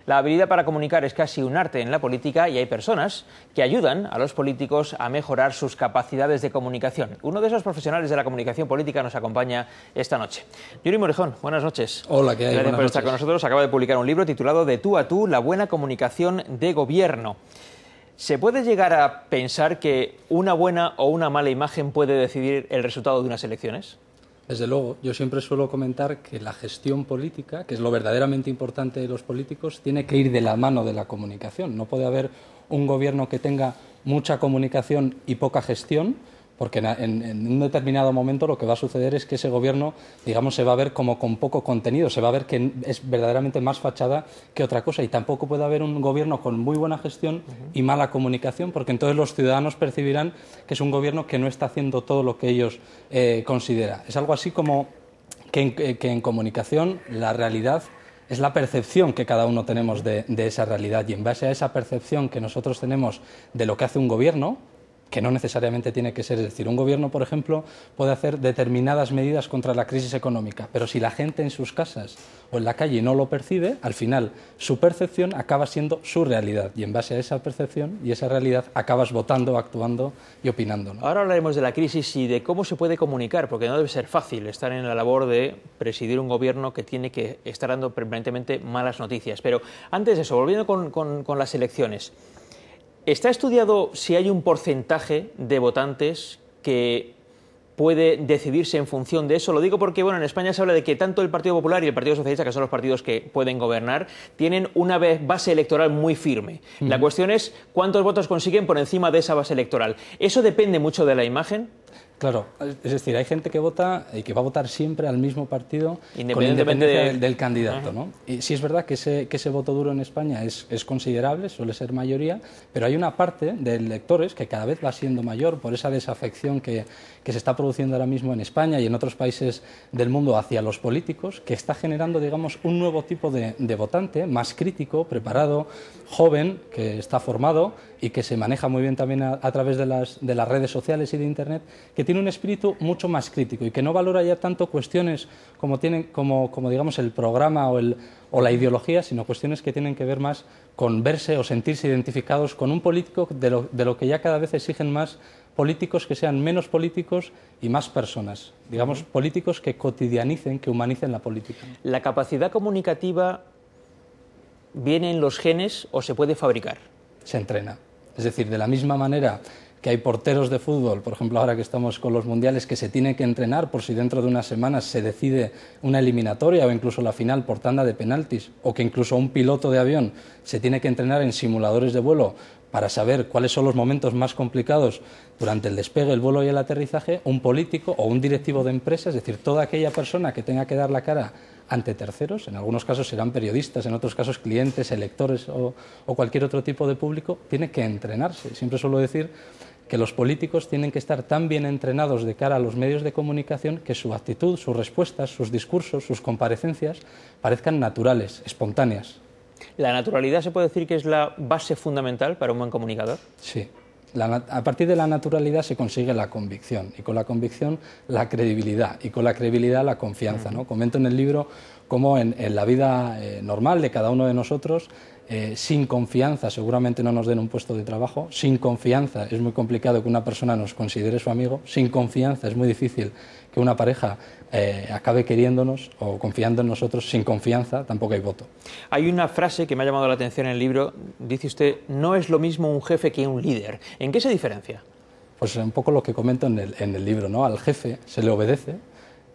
La habilidad para comunicar es casi un arte en la política y hay personas que ayudan a los políticos a mejorar sus capacidades de comunicación. Uno de esos profesionales de la comunicación política nos acompaña esta noche. Yuri Morejón, buenas noches. Hola, ¿qué hay? Gracias por estar con nosotros. Acaba de publicar un libro titulado De tú a tú, la buena comunicación de gobierno. ¿Se puede llegar a pensar que una buena o una mala imagen puede decidir el resultado de unas elecciones? Desde luego, yo siempre suelo comentar que la gestión política, que es lo verdaderamente importante de los políticos, tiene que ir de la mano de la comunicación. No puede haber un gobierno que tenga mucha comunicación y poca gestión, porque en un determinado momento lo que va a suceder es que ese gobierno, digamos, se va a ver como con poco contenido, se va a ver que es verdaderamente más fachada que otra cosa, y tampoco puede haber un gobierno con muy buena gestión y mala comunicación, porque entonces los ciudadanos percibirán que es un gobierno que no está haciendo todo lo que ellos consideran. Es algo así como que en comunicación la realidad es la percepción que cada uno tenemos de esa realidad, y en base a esa percepción que nosotros tenemos de lo que hace un gobierno, que no necesariamente tiene que ser, es decir, un gobierno, por ejemplo, puede hacer determinadas medidas contra la crisis económica, pero si la gente en sus casas o en la calle no lo percibe, al final su percepción acaba siendo su realidad, y en base a esa percepción y esa realidad acabas votando, actuando y opinando, ¿no? Ahora hablaremos de la crisis y de cómo se puede comunicar, porque no debe ser fácil estar en la labor de presidir un gobierno que tiene que estar dando permanentemente malas noticias. Pero antes de eso, volviendo con las elecciones, ¿está estudiado si hay un porcentaje de votantes que puede decidirse en función de eso? Lo digo porque, bueno, en España se habla de que tanto el Partido Popular y el Partido Socialista, que son los partidos que pueden gobernar, tienen una base electoral muy firme. La cuestión es cuántos votos consiguen por encima de esa base electoral. ¿Eso depende mucho de la imagen? Claro, es decir, hay gente que vota y que va a votar siempre al mismo partido con Independientemente del candidato, ¿no? Y sí es verdad que ese voto duro en España es considerable, suele ser mayoría, pero hay una parte de electores que cada vez va siendo mayor por esa desafección que se está produciendo ahora mismo en España y en otros países del mundo hacia los políticos, que está generando, digamos, un nuevo tipo de votante, más crítico, preparado, joven, que está formado y que se maneja muy bien también a través de las redes sociales y de Internet, que tiene un espíritu mucho más crítico y que no valora ya tanto cuestiones como digamos el programa o la ideología, sino cuestiones que tienen que ver más con verse o sentirse identificados con un político, de lo que ya cada vez exigen más políticos que sean menos políticos y más personas, digamos, políticos que cotidianicen, que humanicen la política. ¿La capacidad comunicativa viene en los genes o se puede fabricar? Se entrena. Es decir, de la misma manera que hay porteros de fútbol, por ejemplo, ahora que estamos con los mundiales, que se tiene que entrenar por si dentro de unas semanas se decide una eliminatoria o incluso la final por tanda de penaltis, o que incluso un piloto de avión se tiene que entrenar en simuladores de vuelo para saber cuáles son los momentos más complicados durante el despegue, el vuelo y el aterrizaje, un político o un directivo de empresa, es decir, toda aquella persona que tenga que dar la cara ante terceros, en algunos casos serán periodistas, en otros casos clientes, electores o cualquier otro tipo de público, tiene que entrenarse. Siempre suelo decir que los políticos tienen que estar tan bien entrenados de cara a los medios de comunicación que su actitud, sus respuestas, sus discursos, sus comparecencias parezcan naturales, espontáneas. ¿La naturalidad se puede decir que es la base fundamental para un buen comunicador? Sí. A partir de la naturalidad se consigue la convicción, y con la convicción la credibilidad, y con la credibilidad la confianza, ¿no? Comento en el libro cómo en la vida normal de cada uno de nosotros, sin confianza seguramente no nos den un puesto de trabajo, sin confianza es muy complicado que una persona nos considere su amigo, sin confianza es muy difícil que una pareja acabe queriéndonos o confiando en nosotros, sin confianza tampoco hay voto. Hay una frase que me ha llamado la atención en el libro, dice usted, no es lo mismo un jefe que un líder. ¿En qué se diferencia? Pues un poco lo que comento en el libro, ¿no? Al jefe se le obedece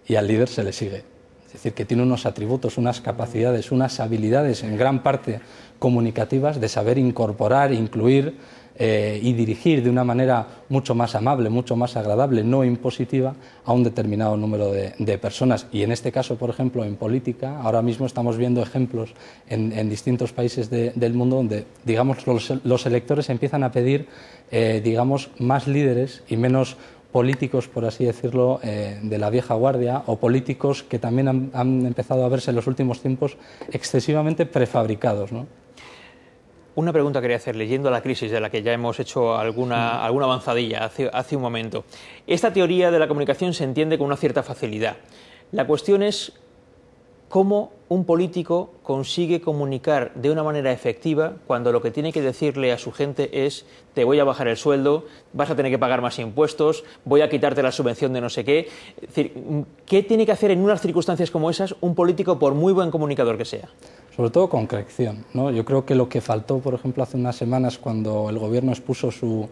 y al líder se le sigue. Es decir, que tiene unos atributos, unas capacidades, unas habilidades en gran parte comunicativas de saber incorporar, incluir y dirigir de una manera mucho más amable, mucho más agradable, no impositiva, a un determinado número de personas. Y en este caso, por ejemplo, en política, ahora mismo estamos viendo ejemplos en distintos países del mundo donde, digamos, los electores empiezan a pedir, digamos, más líderes y menos políticos, por así decirlo, de la vieja guardia, o políticos que también han empezado a verse en los últimos tiempos excesivamente prefabricados, ¿no? Una pregunta quería hacer, leyendo la crisis de la que ya hemos hecho alguna avanzadilla hace un momento. Esta teoría de la comunicación se entiende con una cierta facilidad. La cuestión es cómo un político consigue comunicar de una manera efectiva cuando lo que tiene que decirle a su gente es: te voy a bajar el sueldo, vas a tener que pagar más impuestos, voy a quitarte la subvención de no sé qué? Es decir, ¿qué tiene que hacer en unas circunstancias como esas un político, por muy buen comunicador que sea? Sobre todo concreción, ¿no? Yo creo que lo que faltó, por ejemplo, hace unas semanas, cuando el Gobierno expuso sus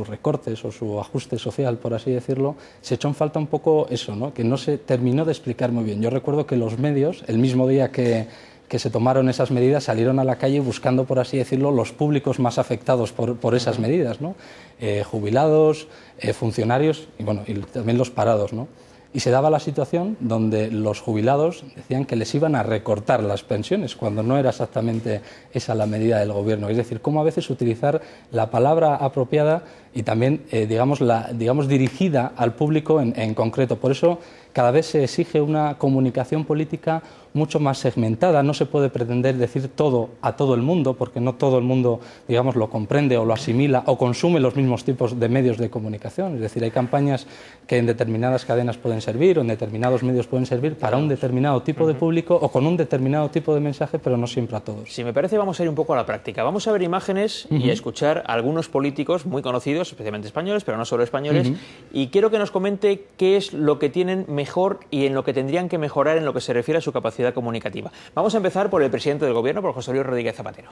recortes o su ajuste social, por así decirlo, se echó en falta un poco eso, ¿no? Que no se terminó de explicar muy bien. Yo recuerdo que los medios, el mismo día que se tomaron esas medidas, salieron a la calle buscando, por así decirlo, los públicos más afectados por esas medidas, ¿no? Jubilados, funcionarios y, bueno, y también los parados, ¿no? Y se daba la situación donde los jubilados decían que les iban a recortar las pensiones, cuando no era exactamente esa la medida del Gobierno. Es decir, cómo a veces utilizar la palabra apropiada y también, digamos, dirigida al público en concreto. Por eso cada vez se exige una comunicación política mucho más segmentada. No se puede pretender decir todo a todo el mundo, porque no todo el mundo, digamos, lo comprende o lo asimila o consume los mismos tipos de medios de comunicación. Es decir, hay campañas que en determinadas cadenas pueden servir o en determinados medios pueden servir para un determinado tipo de público o con un determinado tipo de mensaje, pero no siempre a todos. Si me parece, vamos a ir un poco a la práctica. Vamos a ver imágenes y a escuchar a algunos políticos muy conocidos, especialmente españoles, pero no solo españoles, y quiero que nos comente qué es lo que tienen mejor y en lo que tendrían que mejorar en lo que se refiere a su capacidad comunicativa. Vamos a empezar por el presidente del Gobierno, por José Luis Rodríguez Zapatero.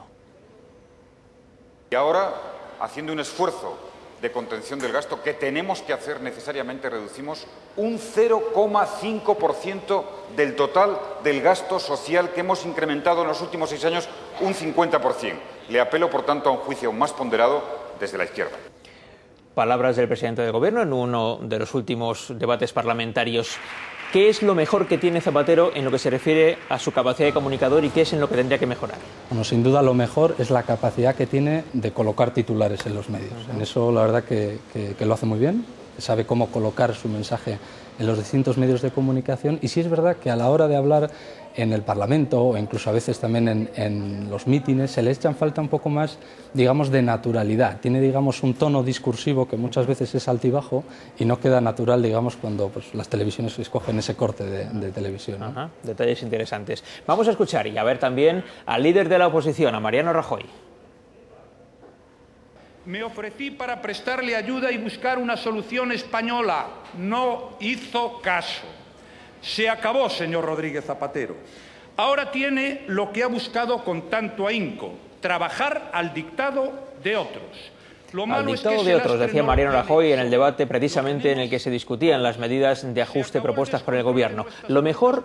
Y ahora, haciendo un esfuerzo de contención del gasto que tenemos que hacer necesariamente, reducimos un 0,5% del total del gasto social que hemos incrementado en los últimos 6 años, un 50%. Le apelo, por tanto, a un juicio más ponderado desde la izquierda. Palabras del presidente del Gobierno en uno de los últimos debates parlamentarios. ¿Qué es lo mejor que tiene Zapatero en lo que se refiere a su capacidad de comunicador y qué es en lo que tendría que mejorar? Bueno, sin duda lo mejor es la capacidad que tiene de colocar titulares en los medios. En eso la verdad que lo hace muy bien, sabe cómo colocar su mensaje en los distintos medios de comunicación, y sí es verdad que a la hora de hablar en el Parlamento o incluso a veces también en los mítines se le echa en falta un poco más, digamos, de naturalidad. Tiene, digamos, un tono discursivo que muchas veces es altibajo y no queda natural, digamos, cuando pues, las televisiones escogen ese corte de televisión, ¿no? Ajá, detalles interesantes. Vamos a escuchar y a ver también al líder de la oposición, a Mariano Rajoy. Me ofrecí para prestarle ayuda y buscar una solución española. No hizo caso. Se acabó, señor Rodríguez Zapatero. Ahora tiene lo que ha buscado con tanto ahínco: trabajar al dictado de otros. Al dictado de otros, decía Mariano Rajoy en el debate precisamente en el que se discutían las medidas de ajuste propuestas por el Gobierno. Lo mejor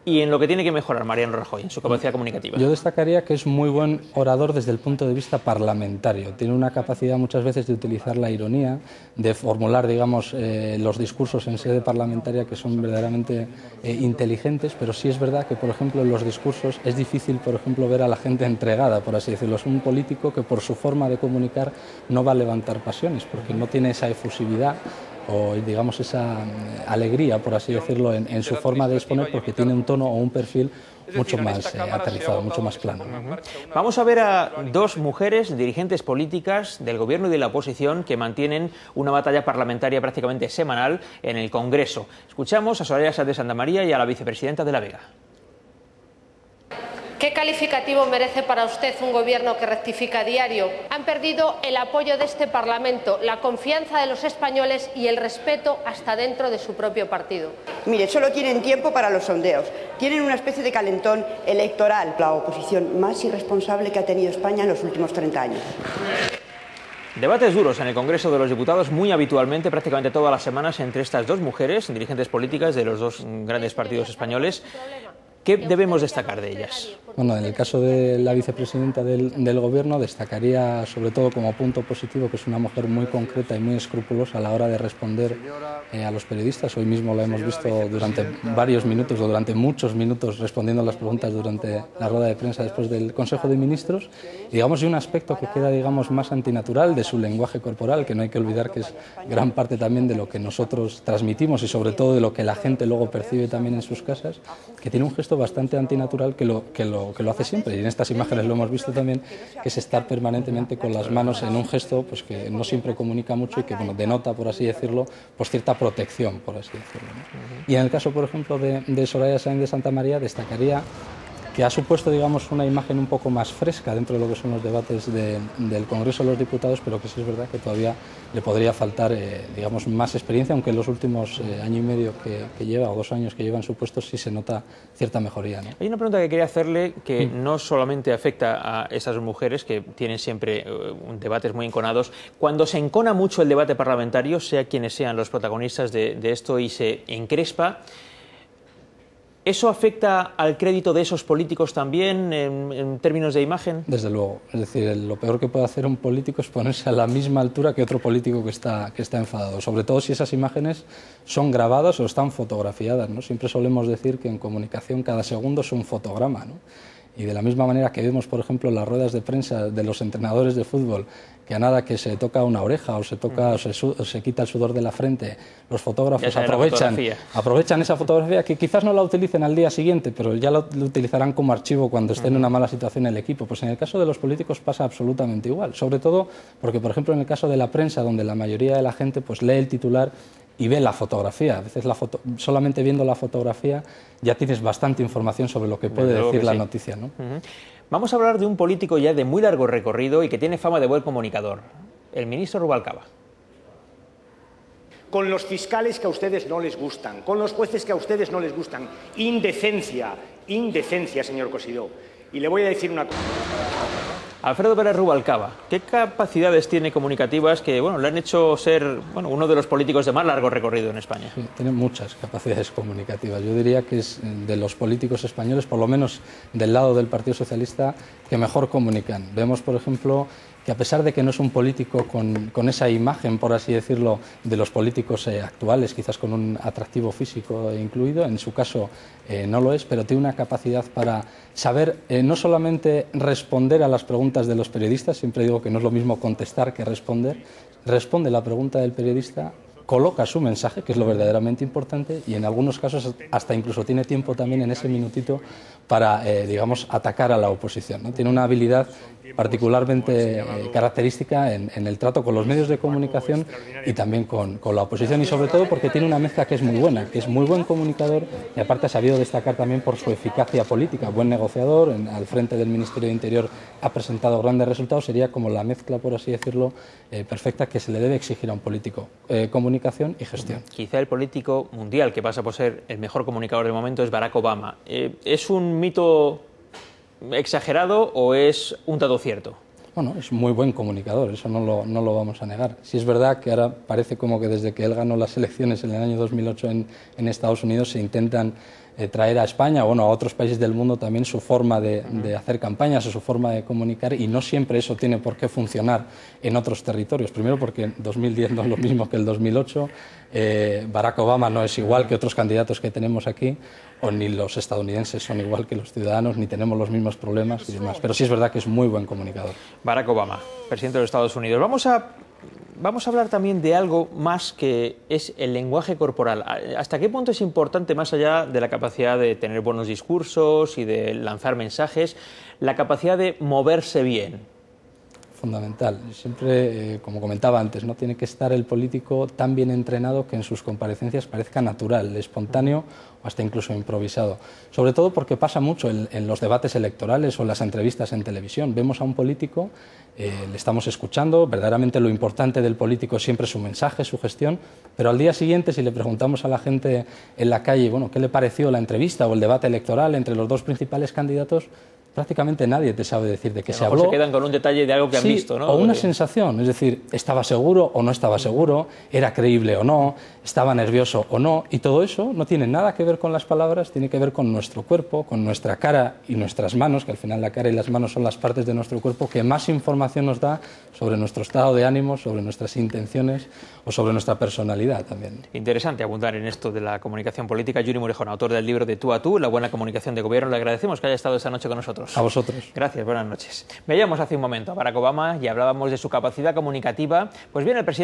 y en lo que tiene que mejorar Mariano Rajoy, en su capacidad comunicativa. Yo destacaría que es muy buen orador desde el punto de vista parlamentario. Tiene una capacidad muchas veces de utilizar la ironía, de formular, digamos, los discursos en sede parlamentaria que son verdaderamente inteligentes, pero sí es verdad que, por ejemplo, en los discursos es difícil, por ejemplo, ver a la gente entregada, por así decirlo. Es un político que por su forma de comunicar no va a levantar pasiones, porque no tiene esa efusividad o, digamos, esa alegría, por así decirlo, en su forma de exponer, porque tiene un tono o un perfil mucho más aterrizado, mucho más plano. Vamos a ver a dos mujeres dirigentes políticas del Gobierno y de la oposición que mantienen una batalla parlamentaria prácticamente semanal en el Congreso. Escuchamos a Soraya Sáenz de Santamaría y a la vicepresidenta de la Vega. ¿Qué calificativo merece para usted un gobierno que rectifica a diario? Han perdido el apoyo de este Parlamento, la confianza de los españoles y el respeto hasta dentro de su propio partido. Mire, solo tienen tiempo para los sondeos. Tienen una especie de calentón electoral. La oposición más irresponsable que ha tenido España en los últimos 30 años. Debates duros en el Congreso de los Diputados, muy habitualmente, prácticamente todas las semanas, entre estas dos mujeres, dirigentes políticas de los dos grandes partidos españoles. ¿Qué debemos destacar de ellas? Bueno, en el caso de la vicepresidenta del Gobierno destacaría sobre todo como punto positivo que es una mujer muy concreta y muy escrupulosa a la hora de responder a los periodistas. Hoy mismo la hemos visto durante varios minutos o durante muchos minutos respondiendo a las preguntas durante la rueda de prensa después del Consejo de Ministros. Y digamos, y un aspecto que queda, digamos, más antinatural de su lenguaje corporal, que no hay que olvidar que es gran parte también de lo que nosotros transmitimos y sobre todo de lo que la gente luego percibe también en sus casas, que tiene un gesto gesto bastante antinatural que lo hace siempre. Y en estas imágenes lo hemos visto también, que es estar permanentemente con las manos en un gesto pues que no siempre comunica mucho y que bueno, denota, por así decirlo, pues cierta protección, por así decirlo, ¿no? Y en el caso, por ejemplo, de Soraya Sáenz de Santamaría, destacaría que ha supuesto, digamos, una imagen un poco más fresca dentro de lo que son los debates del Congreso de los Diputados, pero que sí es verdad que todavía le podría faltar, digamos, más experiencia, aunque en los últimos año y medio que lleva, o 2 años que lleva en su puesto, sí se nota cierta mejoría, ¿no? Hay una pregunta que quería hacerle que no solamente afecta a esas mujeres que tienen siempre debates muy enconados. Cuando se encona mucho el debate parlamentario, sea quienes sean los protagonistas de esto y se encrespa, ¿eso afecta al crédito de esos políticos también en términos de imagen? Desde luego. Es decir, lo peor que puede hacer un político es ponerse a la misma altura que otro político que está enfadado. Sobre todo si esas imágenes son grabadas o están fotografiadas, ¿no? Siempre solemos decir que en comunicación cada segundo es un fotograma, ¿no? Y de la misma manera que vemos, por ejemplo, las ruedas de prensa de los entrenadores de fútbol, que a nada que se toca una oreja o se quita el sudor de la frente, los fotógrafos aprovechan esa fotografía, que quizás no la utilicen al día siguiente, pero ya lo utilizarán como archivo cuando esté en una mala situación el equipo. Pues en el caso de los políticos pasa absolutamente igual, sobre todo porque, por ejemplo, en el caso de la prensa, donde la mayoría de la gente pues lee el titular y ve la fotografía. A veces solamente viendo la fotografía ya tienes bastante información sobre lo que puede decir la noticia, ¿no? Vamos a hablar de un político ya de muy largo recorrido y que tiene fama de buen comunicador, el ministro Rubalcaba. Con los fiscales que a ustedes no les gustan, con los jueces que a ustedes no les gustan. Indecencia, indecencia, señor Cosidó. Y le voy a decir una cosa. Alfredo Pérez Rubalcaba, ¿qué capacidades tiene comunicativas que le han hecho ser uno de los políticos de más largo recorrido en España? Sí, tiene muchas capacidades comunicativas. Yo diría que es de los políticos españoles, por lo menos del lado del Partido Socialista, que mejor comunican. Vemos, por ejemplo, que a pesar de que no es un político con esa imagen, por así decirlo, de los políticos actuales, quizás con un atractivo físico incluido, en su caso no lo es, pero tiene una capacidad para saber no solamente responder a las preguntas de los periodistas, siempre digo que no es lo mismo contestar que responder, responde la pregunta del periodista, coloca su mensaje, que es lo verdaderamente importante, y en algunos casos hasta incluso tiene tiempo también en ese minutito para, digamos, atacar a la oposición, ¿no? Tiene una habilidad particularmente característica en el trato con los medios de comunicación y también con la oposición, y sobre todo porque tiene una mezcla que es muy buena, que es muy buen comunicador y aparte ha sabido destacar también por su eficacia política, buen negociador, al frente del Ministerio de Interior ha presentado grandes resultados, sería como la mezcla, por así decirlo, perfecta que se le debe exigir a un político, comunicación y gestión. Quizá el político mundial que pasa por ser el mejor comunicador del momento es Barack Obama. ¿Es un mito exagerado o es un dato cierto? Bueno, es muy buen comunicador, eso no lo vamos a negar. Sí es verdad que ahora parece como que desde que él ganó las elecciones en el año 2008 en Estados Unidos se intentan traer a España, a otros países del mundo también su forma de hacer campañas o su forma de comunicar, y no siempre eso tiene por qué funcionar en otros territorios. Primero porque 2010 no es lo mismo que el 2008, Barack Obama no es igual que otros candidatos que tenemos aquí, o ni los estadounidenses son igual que los ciudadanos, ni tenemos los mismos problemas y demás. Pero sí es verdad que es muy buen comunicador. Barack Obama, presidente de los Estados Unidos. Vamos a hablar también de algo más que es el lenguaje corporal. ¿Hasta qué punto es importante, más allá de la capacidad de tener buenos discursos y de lanzar mensajes, la capacidad de moverse bien? Fundamental. Siempre, como comentaba antes, ¿no? Tiene que estar el político tan bien entrenado que en sus comparecencias parezca natural, espontáneo o hasta incluso improvisado. Sobre todo porque pasa mucho en los debates electorales o en las entrevistas en televisión. Vemos a un político, le estamos escuchando, verdaderamente lo importante del político es siempre su mensaje, su gestión, pero al día siguiente, si le preguntamos a la gente en la calle, ¿qué le pareció la entrevista o el debate electoral entre los dos principales candidatos?, prácticamente nadie te sabe decir de qué se habló. Se quedan con un detalle de algo que han visto, ¿no? O una sensación, es decir, estaba seguro o no estaba seguro, era creíble o no, estaba nervioso o no, y todo eso no tiene nada que ver con las palabras, tiene que ver con nuestro cuerpo, con nuestra cara y nuestras manos, que al final la cara y las manos son las partes de nuestro cuerpo que más información nos da sobre nuestro estado de ánimo, sobre nuestras intenciones o sobre nuestra personalidad también. Interesante abundar en esto de la comunicación política. Yuri Morejón, autor del libro De tú a tú, la buena comunicación de gobierno. Le agradecemos que haya estado esta noche con nosotros. A vosotros. Gracias, buenas noches. Veíamos hace un momento a Barack Obama y hablábamos de su capacidad comunicativa. Pues bien, el presidente